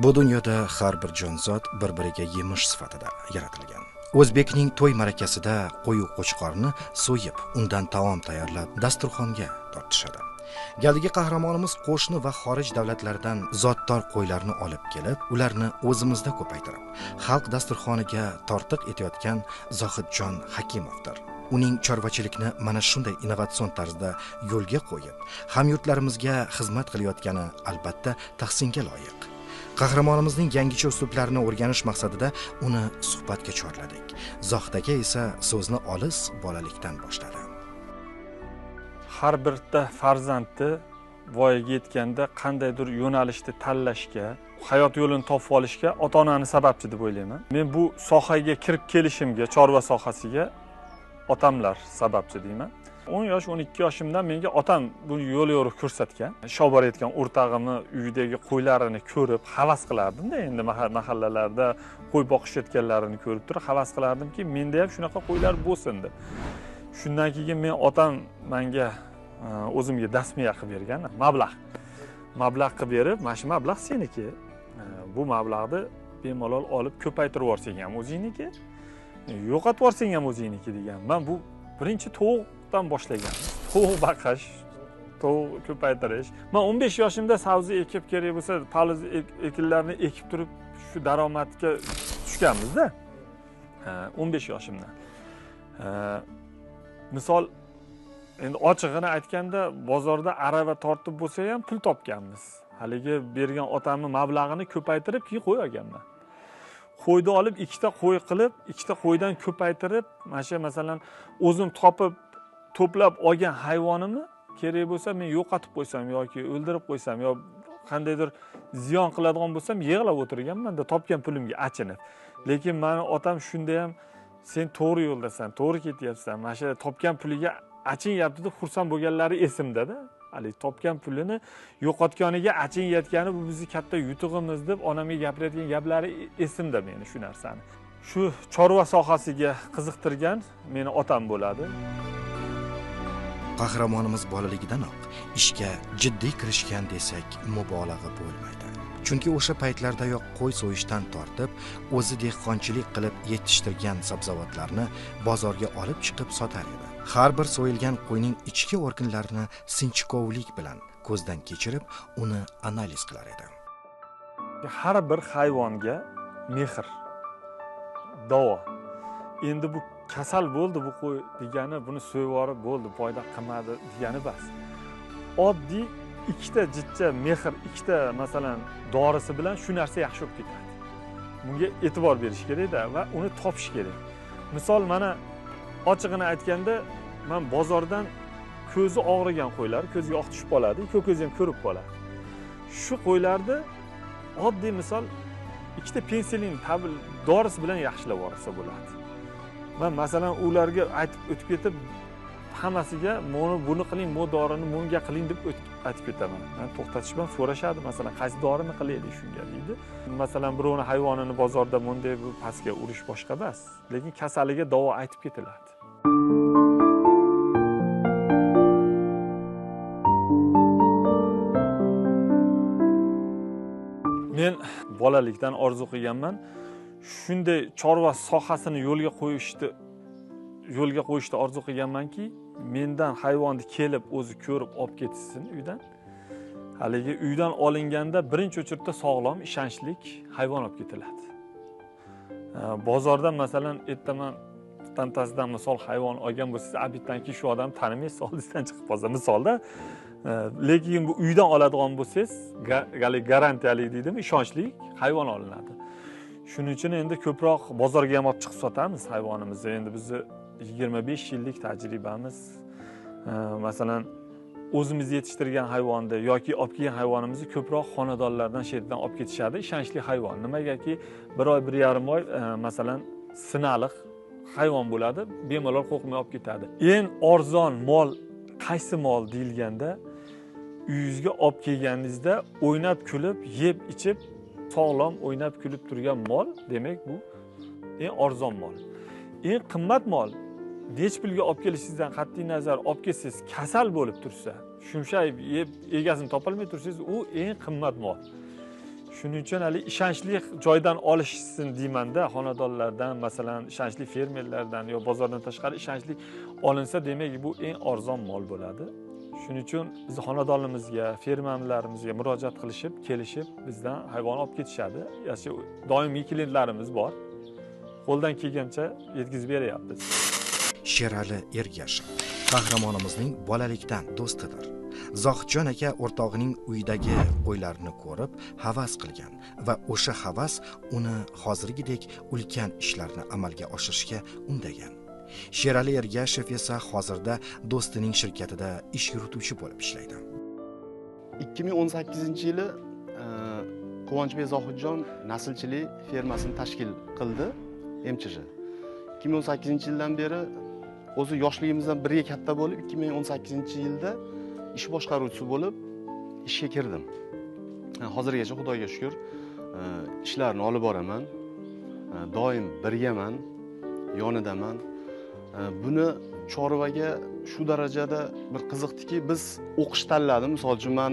Bu dunyoda har bir jonzot bir-biriga yemish sifatida yaratilgan. O'zbekning to'y ma'rakasida qo'yu qo'chqorni so'yib, undan taom tayyorlab dasturxonga tortishadi. Galdagi qahramonimiz qo'shni va xorij davlatlardan zotdor qo'ylarni olib kelib, ularni o'zimizda ko'paytirib, xalq dasturxoniga tortiq etayotgan Zohidjon Hakimovdir. Uning chorvachilikni mana shunday innovatsion tarzda yo'lga qo'yib, hamyurtlarimizga xizmat qilayotgani albatta tahsinga loyiq. Qahramonimizning yangicha uslublarini o'rganish maqsadida uni suhbatga chorladik. Zohid aka esa so'zni olis bolalikdan boshladi. Har birta farzandni voyaga yetganda qandaydir yo'nalishni tanlashga, hayot yo'lini topib olishga ota-onani sababchi deb o'ylayman. Men bu sohaga kirib kelishimga, chorva sohasiga otamlar sababchi deyman. 10 yosh, 12 yoshimdan menga otam bu yo'l yo'riq ko'rsatgan. Shobar etgan o'rtog'imni uyidagi qo'ylarini ko'rib havas qilardim-da, endi mahallalarda qo'y boqishayotganlarini ko'rib turib havas qilardimki, menda ham shunaqa qo'ylar bo'lsin deb. Shundan keyin men otam menga o'zimga dasmiya qilib bergan mablag' qilib berib, mana shu mablag' seniki. Bu mablag'ni bemalol olib ko'paytirib yuborsang ham o'zingniki, yo'qotib yuborsang ham o'zingniki degan. Men bu birinchi tovuqdan boshlagan. Tovuq boqish, tovuq ko'paytirish. Men 15 yoshimda sabzi ekib, kerak bo'lsa, palaz ekinlarni ekib turib shu daromadga tushganmiz-da. 15 yoshimdan. Misol endi ochig'ini aytganda bozorda arava tortib bo'lsa ham pul topganmiz. Haligi bergan otamning mablag'ini ko'paytirib keyin qo'y olganman. Qo'yni olib ikkita qo'y qilib, ikkita qo'ydan ko'paytirib, mana shu masalan o'zim topib to'plab olgan hayvonimni kerak bo'lsa men yo'qotib qo'ysam yoki o'ldirib qo'ysam yo qandaydir ziyon qiladigan bo'lsam yig'lab o'tirganman-da topgan pulimga achinib. Lekin meni otam shunda ham sen to'g'ri yo'ldasan, to'g'ri ketyapsan. Mana shu topgan puliga achinyapti deb xursand bo'lganlari esimda-da. Hali topgan pulini yo'qotganiga achinyotgani bu bizning katta yutug'imiz deb onamga gapirayotgan gaplari esimda meni shu narsani. Shu chorva sohasiga qiziqtirgan meni otam bo'ladi. Qahramonimiz bolaligidanoq ishga jiddiy kirishgan desak mubolag'a bo'lmaydi. Chunki o'sha paytlardayoq qo'y so'yishdan tortib, o'zi dehqonchilik qilib yetishtirgan sabzavotlarni bozorga olib chiqib sotar edi. Har bir so'yilgan qo'yning ichki organlarini sinchikovlik bilan ko'zdan kechirib, uni analiz qilar edi. Har bir hayvonga mehr, davo. Endi bu kasal bo'ldi bu qo'y degani, buni so'yib yorib bo'ldi, foyda qilmadi degani emas. Oddiy ikkita jichcha mehr, ikkita masalan dorisi bilan shu narsa yaxshi bo'lib ketadi. Bunga e'tibor berish kerak-da va uni topish kerak. Misol mana ochig'ini aytganda, men bozordan ko'zi og'rigan qo'ylar, ko'ziga oq tushib qoladi, ko'zi ham ko'rib qoladi. Shu qo'ylarni oddiy misol ikkita pensilin tabl dorisi bilan yaxshilab yuborsa bo'ladi. Men masalan ularga aytib o'tib ketib, hammasiga buni qiling, bu dorini bunga qiling deb aytib ketaman. Men to'xtatishman, so'rashadi, masalan, qaysi dorini qilaylik shunga deydi. Masalan, birovning hayvonini bozorda bunday bu pastga urish boshqa emas, lekin kasaliga davo aytib ketiladi. Men bolalikdan orzu qilganman, shunday chorva sohasini yo'lga qo'yishni orzu qilganmanki, mendan hayvonni kelib o'zi ko'rib olib ketsin uydan. Haligi uydan olinganda birinchi o'chirda sog'lom, ishonchli hayvon olib ketiladi. Bozordan masalan ertaman tantasidan misol hayvon olgan bo'lsangiz, abitdanki shu odam tanimaysiz, oldingizdan chiqib qolsa misolda. Lekin bu uydan oladigan bo'lsangiz, garantiyali deydimi, ishonchli hayvon olinadi. Shuning uchun endi ko'proq bozorga ham olib chiqib sotamiz hayvonimizni. Endi bizni 25 yillik tajribamiz. Masalan, o'zimiz yetishtirgan hayvonni yoki olib kelgan hayvonimizni ko'proq xonadonlardan shetdan olib ketishadi, ishonchli hayvon. Nimagaki 1 oy, 1,5 oy masalan sinaliq hayvon bo'ladi, bemalol qo'rqmay olib ketadi. Eng arzon mol qaysi mol deyilganda, uyingizga olib kelganingizda o'ynab kulib, yeb ichib sog'lom o'ynab kulib turgan mol, demak bu eng arzon mol. Eng qimmat mol nech pulga olib kelishingizdan qat'iy nazar olib kelsangiz, kasal bo'lib tursa, shumshayib yeb egasini topolmay tursangiz, u eng qimmat mol. Shuning uchun hali ishonchli joydan olishsin deymanda, xonadonlardan, masalan, ishonchli fermerlardan yo bozordan tashqari ishonchli olinsa, demak bu eng arzon mol bo'ladi. Shuning uchun biz xonadonimizga, fermerlarimizga murojaat qilishib, kelishib bizdan hayvon olib ketishadi. Yoki doimiy klientlarimiz bor. Qo'ldan kelgancha yetkazib beryapmiz. Sherali Ergashev qahramonimizning bolalikdan do'stidir. Zohidjon aka o'rtog'ining uyidagi qo'ylarni ko'rib havas qilgan va o'sha havas uni hozirgidek ulkan ishlarni amalga oshirishga undagan. Sherali Ergashev esa hozirda do'stining shirkatida ish yurituvchi bo'lib ishlaydi. 2018-yili Quvonchbek Zohidjon naslchilik fermasini tashkil qildi, MChJ. 2018-yildan beri o'zi yoshligimizdan birga katta bo'lib, 2018-yilda ish boshqaruvchisi bo'lib ishga kirdim. Hozirgacha Xudoga shukr, ishlarni olib boraman. Doim birgaman, yonidaman. Buni chorvaga shu darajada bir qiziqdiki, biz o'qish tanladim. Misol uchun men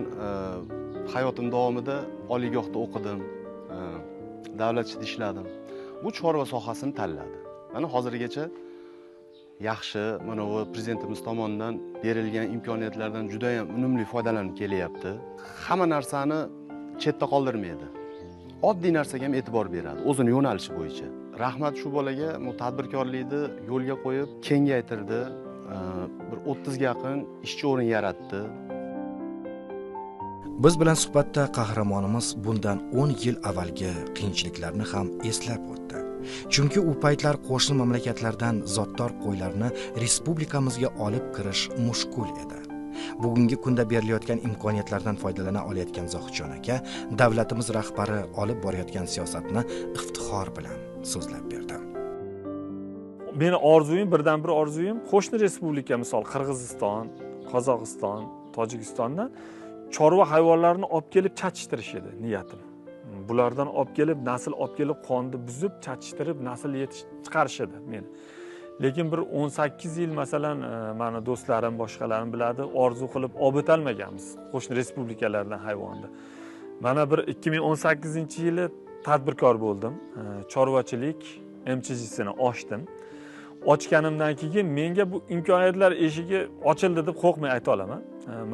hayotim davomida oliygohda o'qidim, davlatchida ishladim. Bu chorva sohasini tanladi. Mana hozirgacha yaxshi, mana bu prezidentimiz tomonidan berilgan imkoniyatlardan juda ham unumli foydalanib kelyapti. Hamma narsani chetda qoldirmaydi. Oddiy narsaga ham e'tibor beradi, o'zini yo'nalishi bo'yicha. Rahmat shu bolaga, bu tadbirkorlikni yo'lga qo'yib, kengaytirdi. Bir 30 ga yaqin ishchi o'rin yaratdi. Biz bilan suhbatda qahramonimiz bundan 10 yil avvalgi qiyinchiliklarni ham eslab o'tdi. Chunki u paytlar qo'shni mamlakatlardan zotdor qo'ylarni respublikamizga olib kirish mushkul edi. Bugungi kunda berilayotgan imkoniyatlardan foydalana olayotgan Zohidjon aka davlatimiz rahbari olib borayotgan siyosatni iftixor bilan so'zlab berdi. Meni orzuyim, birdan bir orzuyim, qo'shni respublika, misol Qirg'iziston, Qozog'iston, Tojikistondan chorva hayvonlarini olib kelib chatishtirish edi niyatim. Bulardan olib kelib, nasl olib kelib, qonni buzib, chatishtirib, nasl chiqarish edi meni. Lekin bir 18 yil masalan, meni do'stlarim, boshqalarim biladi, orzu qilib olib o'tolmaganmiz qo'shni respublikalardan hayvonni. Mana bir 2018-yili tadbirkor bo'ldim. Chorvachilik MChJsini ochdim. Ochganimdan keyin menga bu imkoniyatlar eshigi ochildi deb qo'rqmay ayta olaman.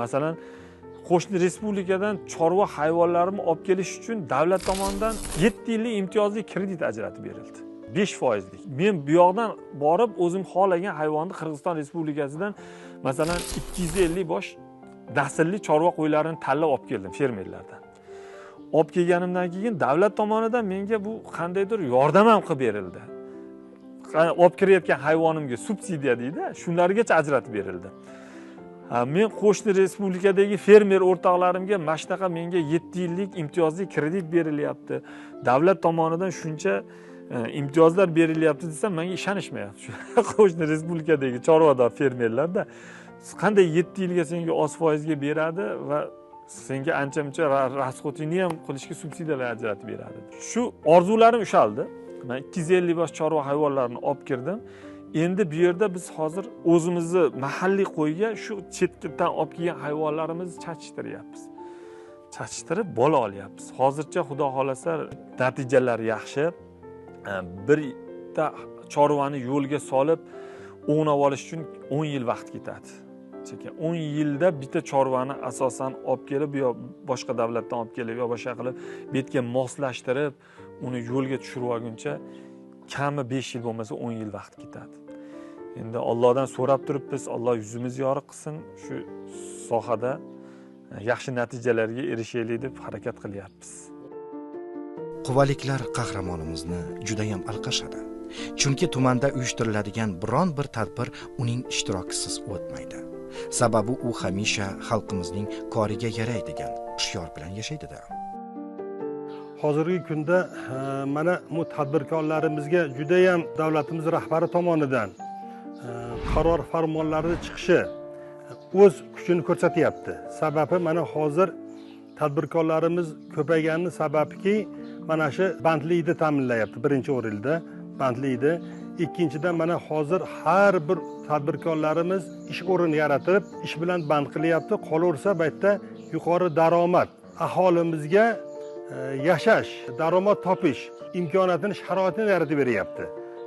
Masalan, qo'shni respublikadan chorva hayvonlarimni olib kelish uchun davlat tomonidan 7 yillik imtiyozli kredit ajratib berildi. 5%lik. Men bu yoqdan borib o'zim xohlagan hayvonni Qirg'iziston respublikasidan masalan 250 bosh naslli chorva qo'ylarini tanlab olib keldim fermerlardan. Olib kelganimdan keyin davlat tomonidan menga bu qandaydir yordam ham qilib berildi. Olib kirayotgan hayvonimga subsidiya deydi, shunlargacha ajratib berildi. Men qo'shni respublikadagi fermer o'rtoqlarimga mashtaqa menga 7 yillik imtiyozli kredit berilyapti. Davlat tomonidan shuncha imtiyozlar berilyapti desam, menga ishonishmayapti. Qo'shni respublikadagi chorvador fermerlarda qanday 7 yilga senga oz foizga beradi va senga ancha-muncha rasxodingni ham qilishga subsidiyalar ajratib beradi. Shu orzularim ushaldi. Men 250 bosh chorva hayvonlarini olib kirdim. Endi bu yerda biz hozir o'zimizni mahalliy qo'yga shu chetdan olib kelgan hayvonlarimizni chatishtiryapmiz. Chatishtirib bola olyapmiz. Hozircha xudo xolasa natijalar yaxshi. Birta chorvani yo'lga solib o'nab olish uchun 10 yil vaqt ketadi. Chunki 10 yilda bitta chorvani asosan olib kelib yo boshqa davlatdan olib kelib yo boshqa qilib betga moslashtirib uni yo'lga tushirib olguncha kami 5 yil bo'lmasa 10 yil vaqt ketadi. Endi Allohdan so'rab turibmiz, Alloh yuzimizni yorug' qilsin, shu sohada yaxshi natijalarga erishaylik deb harakat qilyapmiz. Quvaliklar qahramonimizni juda ham alqashadi. Chunki tumanda uyushtiriladigan biron bir tadbir uning ishtirokisiz o'tmaydi. Sababi u hamisha xalqimizning koriga yaraydigan shior bilan yashaydi-da. Hozirgi kunda mana bu tadbirkorlarimizga juda ham davlatimiz rahbari tomonidan qaror farmonlari chiqishi o'z kuchini ko'rsatyapti. Sababi mana hozir tadbirkorlarimiz ko'paygani sababki mana shu bandlikni ta'minlayapti. Birinchi o'rinda bandlikni, ikkinchidan mana hozir har bir tadbirkorlarimiz ish o'rini yaratib, ish bilan band qilyapti. Qolaversa bu yerda yuqori daromad aholimizga yashash, daromad topish imkoniyatini, sharoitini yaratib beryapti.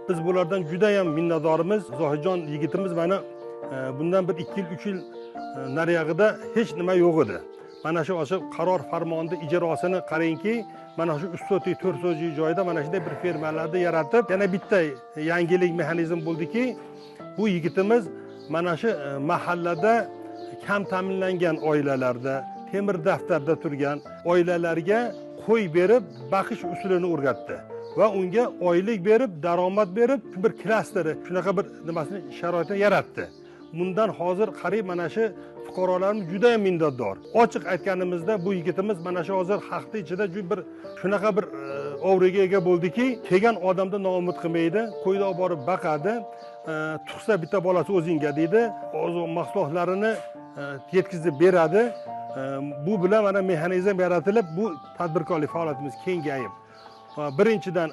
Biz bulardan juda ham minnatdormiz. Zohidjon yigitimiz mana bundan bir 2 yil, 3 yil nariyog'ida hech nima yo'q edi. Mana shu qaror farmonida ijrosini qarangki, mana shu 3 sotik 4 sotik joyda mana shunday bir fermalarni yaratib, yana bitta yangilik mexanizm bo'ldiki, bu yigitimiz mana shu mahallada kam ta'minlangan oilalarda, temir daftarda turgan oilalarga qo'y berib, baqish usulini o'rgatdi va unga oylik berib, daromad berib, bir klasteri, shunaqa bir nimasini sharoitini yaratdi. Bundan hozir qariyb mana shu fuqarolarimiz juda ham minnatdor. Ochiq aytganimizda bu yigitimiz mana shu hozir xalqning ichida bir shunaqa bir ovriga ega bo'ldiki, kelgan odamda noumid qilmaydi, qo'yni olib borib baqadi, tug'sa bitta bolasi o'zingga deydi, oziq mahsulotlarini yetkazib beradi. Bu bilan mana mexanizm yaratilib, bu tadbirkorlik faoliyatimiz kengayib. Birinchidan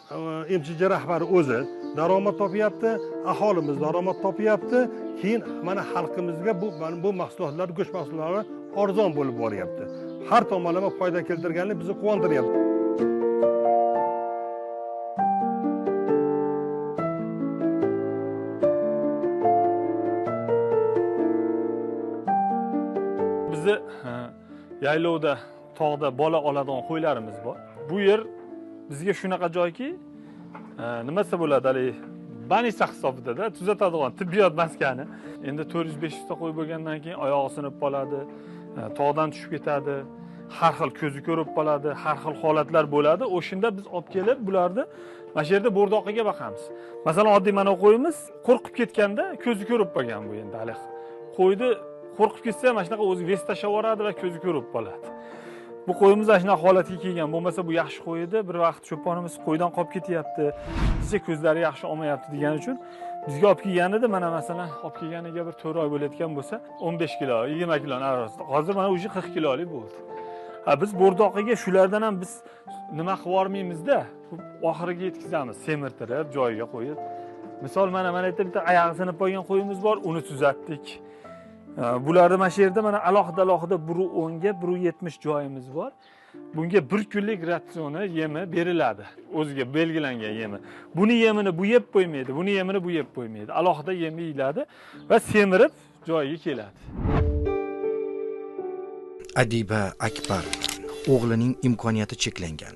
MChJ rahbari o'zi daromad topyapti, aholimiz daromad topyapti, keyin mana xalqimizga bu mahsulotlar, go'sht mahsulotlari arzon bo'lib boryapti. Har tomonlama foyda keltirganlik bizni quvontiryapti. Bizni yaylovda, tog'da bola oladigan qo'ylarimiz bor. Bu yer bizga shunaqa joyki, nimasi bo'ladi, hali banisa hisobida-da, tuzatadigan tibbiyot maskani. Endi 400-500 ta qo'y bo'lgandan keyin oyog'i sinib qoladi, tog'dan tushib ketadi, har xil ko'zi ko'rib qoladi, har xil holatlar bo'ladi. O'shunda biz olib kelib bularni mana shu yerda bo'rdoqiga boqamiz. Masalan, oddiy mana qo'yimiz qo'rqib ketganda ko'zi ko'rib qolgan bu endi hali. Qo'yni qo'rqib ketsa ham mana shunaqa o'zi ves tashlab yuboradi va ko'zi ko'rib qoladi. Bu qo'yimiz ana shunaqa holatga kelgan. Bo'lmasa bu yaxshi qo'y edi. Bir vaqt cho'ponimiz qo'ydan qolib ketyapti, sizcha ko'zlari yaxshi olmayapti degan uchun bizga olib kelganida, mana masalan olib kelganiga bir 4 oy bo'layotgan bo'lsa, 15 kilo, 20 kilo orasida. Hozir mana o'sha 40 kilolik bo'ldi. Biz bo'rdoqiga shulardan ham biz nima qilib yormaymiz-da, oxiriga yetkazamiz, semirtirib, joyiga qo'yib. Misol mana bitta oyog'i sinib qolgan qo'yimiz bor, uni tuzatdik. Bularni mana shu yerda mana alohida 1.10 ga 1.70 joyimiz bor. Bunga 1 kunlik ratsioni yemi beriladi. O'ziga belgilangan yemi. Buni yemini bu yeb qo'ymaydi, buni yemini bu yeb qo'ymaydi. Alohida yem yeyiladi va semirib joyiga keladi. Adiba Akbar o'g'lining imkoniyati cheklangan,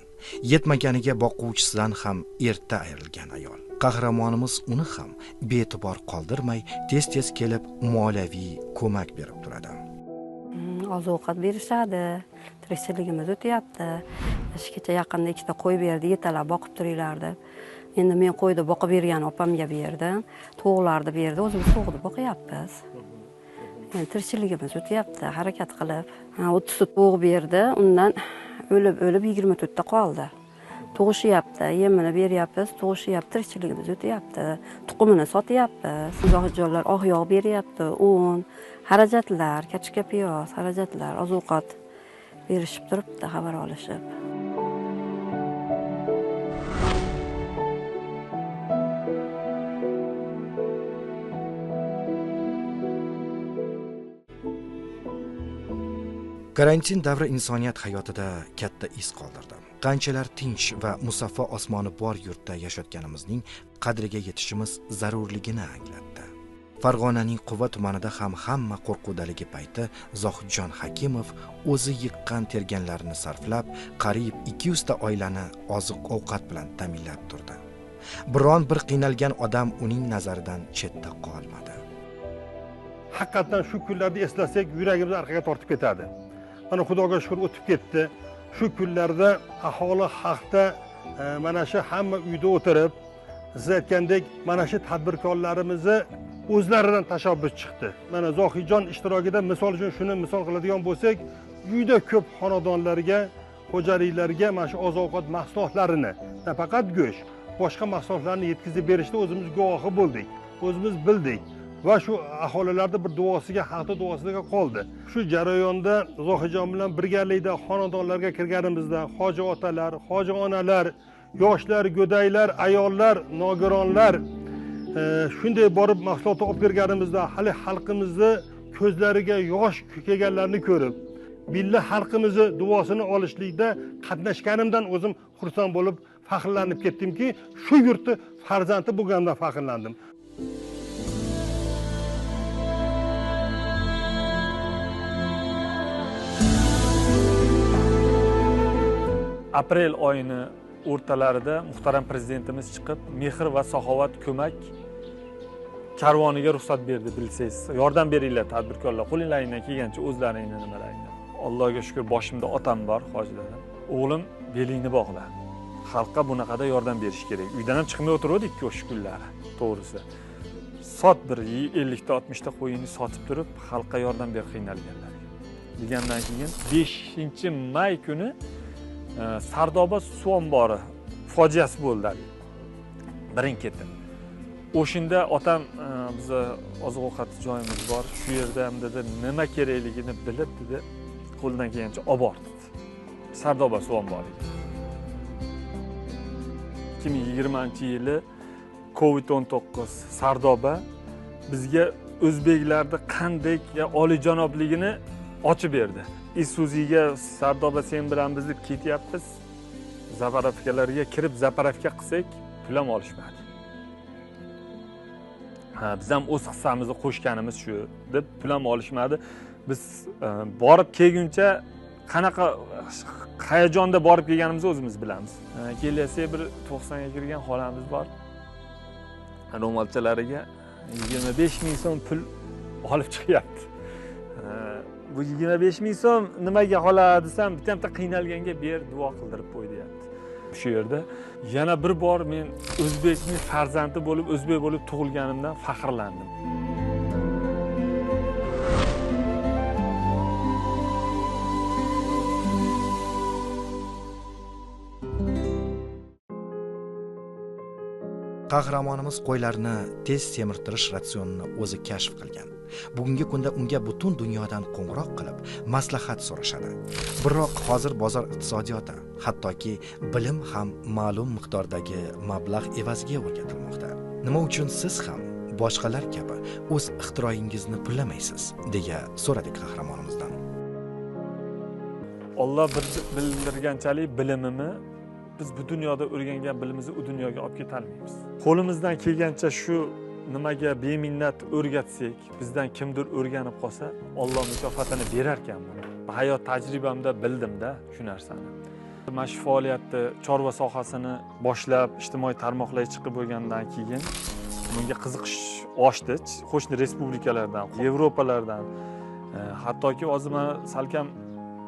yetmaganiga boquvchisidan ham erta ayrilgan ayol. Qahramonimiz uni ham be'tibor qoldirmay, tez-tez kelib moliyaviy ko'mak berib turadi. Oziq-ovqat berishadi, tirikchiligimiz o'tyapti. Ishgacha yaqinda 2 ta qo'y berdi, yetalab boqib turinglardi. Endi men qo'yni boqib bergan opamga berdim, to'g'larni berdi, o'zimiz to'g'ni boqyapmiz. Endi tirikchiligimiz o'tyapti, harakat qilib. 30 ta to'g'ri berdi, undan o'lib 24 ta qoldi. Tug'ishyapti, yemini beryapmiz, tug'ishyapti, tirikchiligimiz o'tyapti. Tuqumini sotyapmiz. Zohidjonlar oq yog' beryapti, un, xarajatlar, kachka piyoz, xarajatlar, oziq-ovqat berishib turibdi, xabar olishib. Karantin davri insoniyat hayotida katta iz qoldirdi. Qanchalar tinch va musaffo osmoni bor yurtda yashayotganimizning qadriga yetishimiz zarurligini anglatdi. Farg'onaning Quva tumanida ham hamma qo'rquvdaligi payti Zohidjon Hakimov o'zi yiqqan terganlarini sarflab, qariyb 200 ta oilani oziq-ovqat bilan ta'minlab turdi. Biron bir qiynalgan odam uning nazaridan chetda qolmadi. Haqiqatan shu kunlarni eslasak, yuragimiz orqaga tortib ketadi. Mana Xudoga shukr o'tib ketdi. Shu kunlarda aholi xalqda mana shu hamma uyda o'tirib, siz aytgandek, mana shu tadbirkorlarimizni o'zlaridan tashabbus chiqdi. Mana Zohidjon ishtirokida misol uchun shuni misol qiladigan bo'lsak, juda ko'p xonadonlarga, xo'jaliklarga mana shu oziq-ovqat mahsulotlarini, nafaqat go'sht, boshqa mahsulotlarni yetkazib berishda o'zimiz guvohi bo'ldik, o'zimiz bildik. Va shu aholilarda bir duosiga, xalq duosiga qoldi. Shu jarayonda Zohidjon bilan birgalikda xonadonlarga kirganimizda hoji otalar, hoji onalar, yoshlar, go'daylar, ayollar, nogironlar shunday borib mahsulot olib kirganimizda hali xalqimizni ko'zlariga yosh kelganlarni ko'rib, Billa xalqimizni duosini olishlikda qatnashganimdan o'zim xursand bo'lib, faxrlanib ketdimki, shu yurtni farzandi bo'lganimdan faxrlandim. Aprel oyini o'rtalarida muhtaram prezidentimiz chiqib, mehr va saxovat ko'mak karvoniga ruxsat berdi, bilsangiz. Yordam beringlar tadbirkorlar, qo'linglaringdan kelgancha o'zlaringni nimalaringdan. Allohga shukr, boshimda otam bor, hojilarim. O'g'lim belingni bog'la. Xalqqa bunaqada yordam berish kerak. Uydan ham chiqmay o'tirdik o'sha kunlari, to'g'risi. Sot bir 50 ta 60 ta qo'yini sotib turib, xalqqa yordam ber qiynalganlarga. Degandan keyin 5-may kuni Sardoba suv ombori fojiasi bo'ldi. Birin-ketin. O'shunda otam biza oziq-ovqat joyimiz bor, shu yerda ham dedi, nima kerakligini bilib dedi, qo'ldan kelgancha olib bordi. Sardoba suv omboriga. 2020-yili COVID-19 Sardoba bizga o'zbeklarning qanday oliyjanobligini ochib berdi. Isuziga Sardoba sen bilan biz deb ketyapmiz. Zaparovkalarga kirib zaparovka qilsak, pul ham olishmadi. Biz ham o'z hissamizni qo'shganimiz shu deb pul ham olishmadi. Biz borib kelguncha qanaqa hayajonda borib kelganimizni o'zimiz bilamiz. Kelasi bir 90 ga kirgan xolamiz bor. Ro'molchalariga 25 ming so'm pul olib chiqyapti. Bu 25 ming so'm nimaga xola desam, bitta qiynalganga ber, duo qildirib qo'y deyapti. Shu yerda yana bir bor men o'zbekning farzandi bo'lib, o'zbek bo'lib tug'ilganimdan faxrlandim. Qahramonimiz qo'ylarni tez semirtirish ratsionini o'zi kashf qilgan. Bugungi kunda unga butun dunyodan qo'ng'iroq qilib, maslahat so'rashadi. Biroq hozir bozor iqtisodiyoti, hattoki bilim ham ma'lum miqdordagi mablag' evaziga o'rgatilmoqda. Nima uchun siz ham boshqalar kabi o'z ixtiroyingizni pullamaysiz, deya so'radik qahramonimizdan. Alloh bildirganchalik bilimini biz bu dunyoda o'rgangan bilimimizni u dunyoga olib keta olmaymiz. Qo'limizdan kelgancha shu nimaga beminnat o'rgatsak, bizdan kimdir o'rganib qolsa, Alloh mukofotini berar ekan buni. Hayot tajribamda bildimda shu narsani. Mana shu faoliyatni, chorva sohasini boshlab, ijtimoiy tarmoqlarga chiqib bo'lgandan keyin bunga qiziqish oshdi. Qo'shni respublikalardan, Yevropalardan, hattoki hozir mana salkam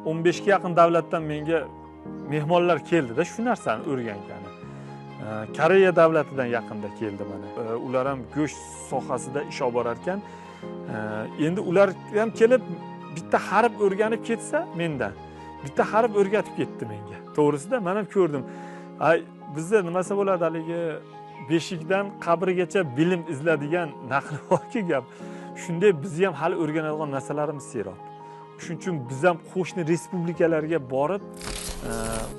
15 ga yaqin davlatdan menga mehmonlar keldi-da shu narsani o'rgangani. Koreya davlatidan yaqinda keldi mana. Ular ham go'sht sohasida ish olib borar ekan. Endi ular ham kelib bitta harf o'rganib ketsa mendan, bitta harf o'rgatib ketdi menga. To'g'risida men ham ko'rdim. Bizda nimasi bo'ladi haligi beshikdan qabrgacha bilim izladigan naqli borki gap. Shunday bizni ham hali o'rganadigan narsalarimiz seroq. Shuning uchun biz ham qo'shni respublikalarga borib,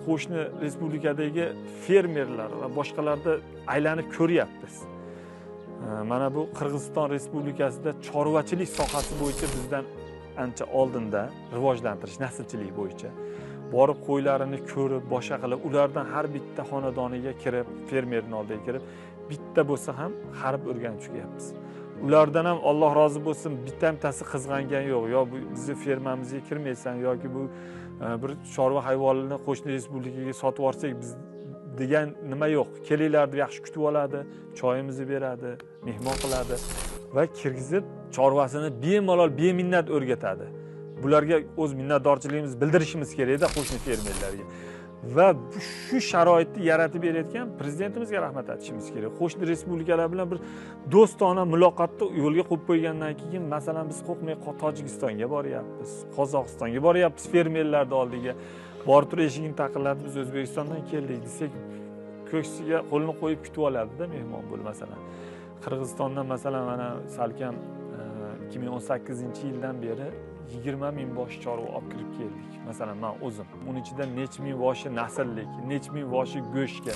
qo'shni respublikadagi fermerlar va boshqalarda aylanib ko'ryapmiz. Mana bu Qirg'iziston Respublikasida chorvachilik sohasi bo'yicha bizdan ancha oldinda rivojlantirish, naslchilik bo'yicha borib qo'ylarini ko'rib, boshqa qilib, ulardan har bitta xonadoniga kirib, fermerning oldiga kirib, bitta bo'lsa ham harf o'rganib chiqyapmiz. Ulardan ham Alloh rozi bo'lsin, bittasi qizg'angan yo'q. Yo bu bizni fermamizga kirmaysan yoki bu bir chorva hayvonlarini qo'shni respublikaga sotib olsak biz degan nima yo'q. Kelinglar deb yaxshi kutib oladi, choyimizni beradi, mehmon qiladi va kirgizib chorvasini bemalol beminnat o'rgatadi. Bularga o'z minnatdorchiligimizni bildirishimiz kerak-da qo'shni fermerlarga. Va shu sharoitni yaratib berayotgan prezidentimizga rahmat aytishimiz kerak. Qo'shni respublikalar bilan bir do'stona muloqotni yo'lga qo'yib qo'ygandan keyin, masalan, biz qo'rqmay Tojikistonga boryapmiz, Qozog'istonga boryapmiz, fermerlarning oldiga borib turib eshigini taqillatib, biz O'zbekistondan keldik desak, ko'ksiga qo'lini qo'yib kutib oladi-da mehmon bo'l. Masalan, Qirg'izistondan masalan mana salkam 2018-yildan beri 20 ming bosh chorva olib kirib keldik. Masalan, men o'zim. Uning ichida necha ming boshi nasllik, necha ming boshi go'shtga.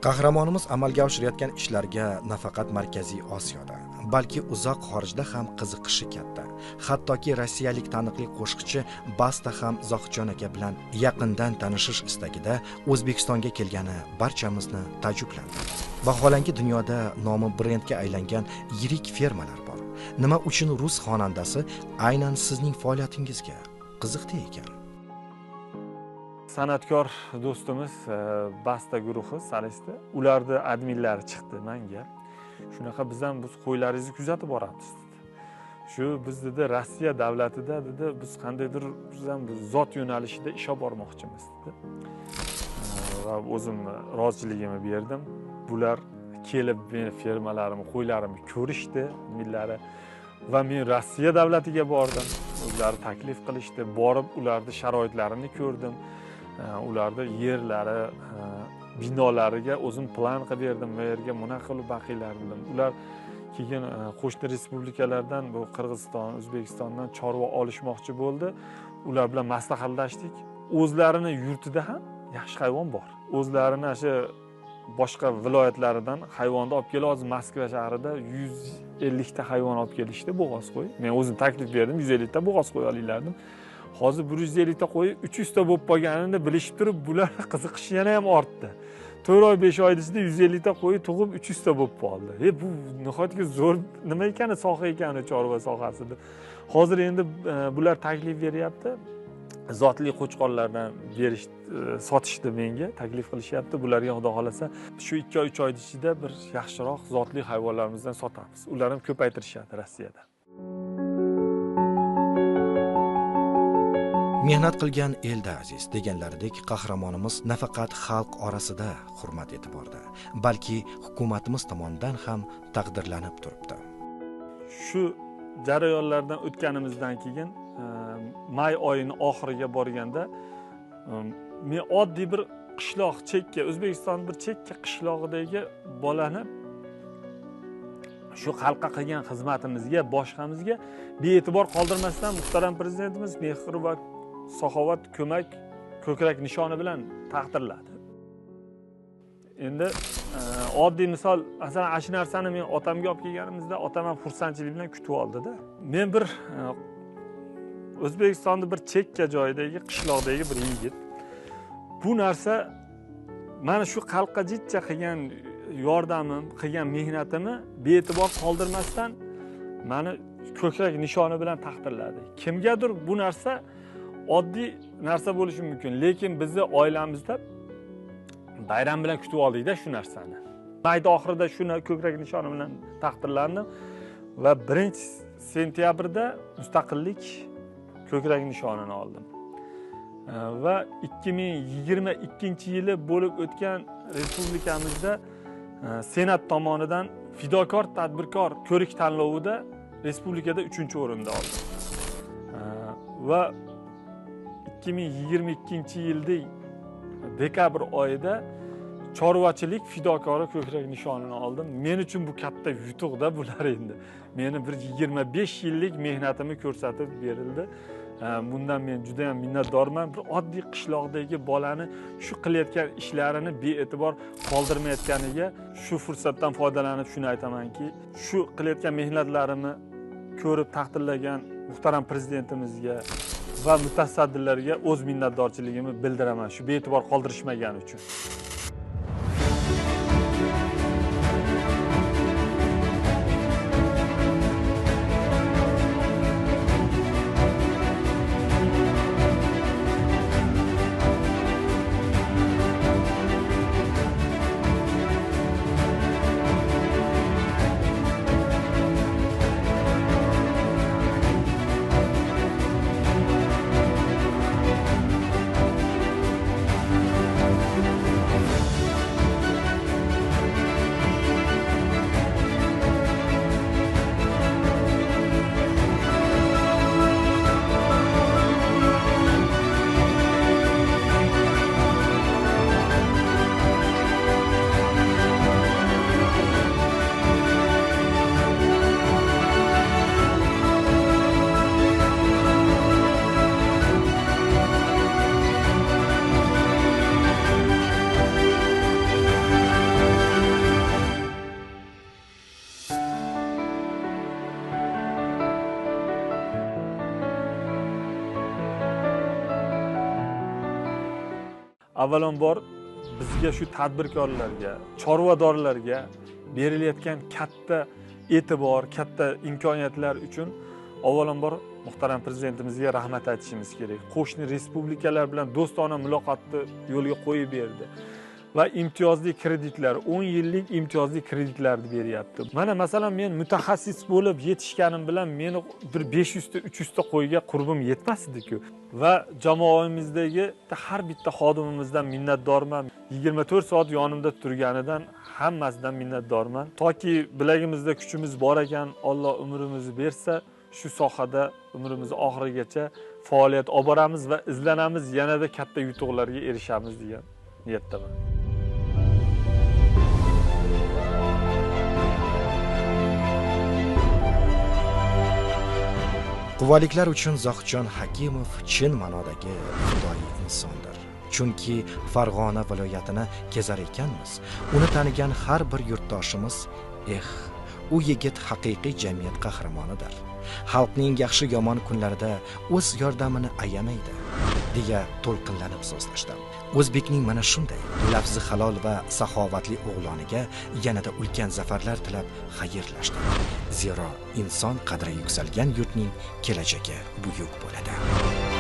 Qahramonimiz amalga oshirayotgan ishlarga nafaqat Markaziy Osiyoda, balki uzoq xorijda ham qiziqishi katta. Hattoki rossiyalik taniqli qo'shiqchi Basta ham Zohidjon aka bilan yaqindan tanishish istagida O'zbekistonga kelgani barchamizni taajjublantirdi. Vaholanki dunyoda nomi brendga aylangan yirik firmalar bor. Nima uchun rus xonandasi aynan sizning faoliyatingizga qiziqdi ekan? San'atkor do'stimiz Basta guruhi solisti, ularning adminlari chiqdi menga. Shunaqa biz ham biz qo'ylaringizni kuzatib boramiz. Shu biz dedi Rossiya davlatida dedi biz qandaydir biz ham zot yo'nalishida ish olib bormoqchimiz dedi. Va o'zim roziligimni berdim. Bular kelib meni firmalarimni, qo'ylarimni ko'rishdi, millari va men Rossiya davlatiga bordim. O'zlari taklif qilishdi, borib ularning sharoitlarini ko'rdim. Ularning yerlari, binolariga o'zim plan qilib berdim. Bu yerga bunaqa qilib baqinglar dedim. Ular keyin qo'shni respublikalardan, bu Qirg'iziston, O'zbekistondan chorva olishmoqchi bo'ldi. Ular bilan maslahatlashdik. O'zlarini yurtida ham yaxshi hayvon bor. O'zlarini shu boshqa viloyatlaridan hayvonni olib kelib, hozir Moskva shahrida 150 ta hayvon olib kelishdi, bo'g'oz qo'y. Men o'zim taklif berdim, 150 ta bo'g'oz qo'y olinglar dedim. Hozir 150 ta qo'y 300 ta bo'lib qolganini bilishib turib, bular qiziqish yana ham ortdi. 4 oy 5 oy ichida 150 ta qo'y tug'ib 300 ta bo'lib qoldi. Bu nihoyatda zo'r nima ekan, soha ekan, chorva sohasida. Hozir endi bular taklif beryapti. Zotli qo'chqorlardan berish, sotishdi menga, taklif qilishyapti. Bularga xudo xolasa shu 2 oy 3 oy ichida bir yaxshiroq zotli hayvonlarimizdan sotamiz. Ular ham ko'paytirishadi Rossiyada. Mehnat qilgan elda aziz deganlaridek qahramonimiz nafaqat xalq orasida hurmat e'tiborda, balki hukumatimiz tomonidan ham taqdirlanib turibdi. Shu jarayonlardan o'tganimizdan keyin may oyini oxiriga borganda men oddiy bir qishloq chekka, O'zbekiston bir chekka qishlog'idagi bolani shu xalqqa qilgan xizmatimizga, boshqamizga bee'tibor qoldirmasdan muhtaram prezidentimiz mehr va saxovat, ko'mak, ko'krak nishoni bilan taqdirladi. Endi oddiy misol, masalan, shu narsani men otamga olib kelganimizda, otam ham xursandchilik bilan kutib oldi-da. Men bir O'zbekistonning bir chekka joyidagi, qishloqdagi bir yigit. Bu narsa mana shu xalqqa jichcha qilgan yordamim, qilgan mehnatimni bee'tibor qoldirmasdan meni ko'krak nishoni bilan taqdirladi. Kimgadir bu narsa oddiy narsa bo'lishi mumkin, lekin bizni oilamizda bayram bilan kutib oldik-da shu narsani. Mayda oxirida shuni ko'krak nishoni bilan taqdirlandim va 1-sentyabrda mustaqillik ko'krak nishonini oldim. Va 2022-yili bo'lib o'tgan respublikamizda Senat tomonidan fidokor tadbirkor ko'rik tanlovida respublikada 3-o'rinda oldim. Va 2022-yilda dekabr oyida chorvachilik fidokori ko'krak nishonini oldim. Men uchun bu katta yutuq-da bular endi. Meni bir 25 yillik mehnatimni ko'rsatib berildi. Bundan men juda ham minnatdorman. Bir oddiy qishloqdagi bolani shu qilayotgan ishlarini bee'tibor qoldirmayotganiga shu fursatdan foydalanib shuni aytamanki, shu qilayotgan mehnatlarimni ko'rib taqdirlagan muhtaram prezidentimizga va mutasaddilarga o'z minnatdorchiligimni bildiraman shu bee'tibor qoldirishmagani uchun. avvalambor bizga shu tadbirkorlarga, chorvadorlarga berilayotgan katta e'tibor, katta imkoniyatlar uchun avvalambor muhtaram prezidentimizga rahmat aytishimiz kerak. Qo'shni respublikalar bilan do'stona muloqotni yo'lga qo'yib berdi va imtiyozli kreditlar, 10 yillik imtiyozli kreditlarni beryapti. Mana masalan men mutaxassis bo'lib yetishganim bilan meni bir 500 ta 300 ta qo'yga qurbim yetmasdi-ku. Va jamoamizdagi har bitta xodimimizdan minnatdorman. 24 soat yonimda turganidan hammasidan minnatdorman. Toki bilagimizda kuchimiz bor ekan, Alloh umrimizni bersa, shu sohada umrimiz oxirigacha faoliyat olib boramiz va izlanamiz, yanada katta yutuqlarga erishamiz degan niyatdaman. Quvaliklar uchun Zohidjon Hakimov chin ma'nodagi xudoyi insondir. Chunki Farg'ona viloyatini kezar ekanmiz, uni tanigan har bir yurtdoshimiz, u yigit haqiqiy jamiyat qahramonidir. Xalqning yaxshi yomon kunlarida o'z yordamini ayamaydi, deya to'lqinlanib so'zlashdi. O'zbekning mana shunday lafzi halol va saxovatli o'g'loniga yanada ulkan zafarlar tilab xayrlashdi. Zero inson qadri yuksalgan yurtning kelajagi buyuk bo'ladi.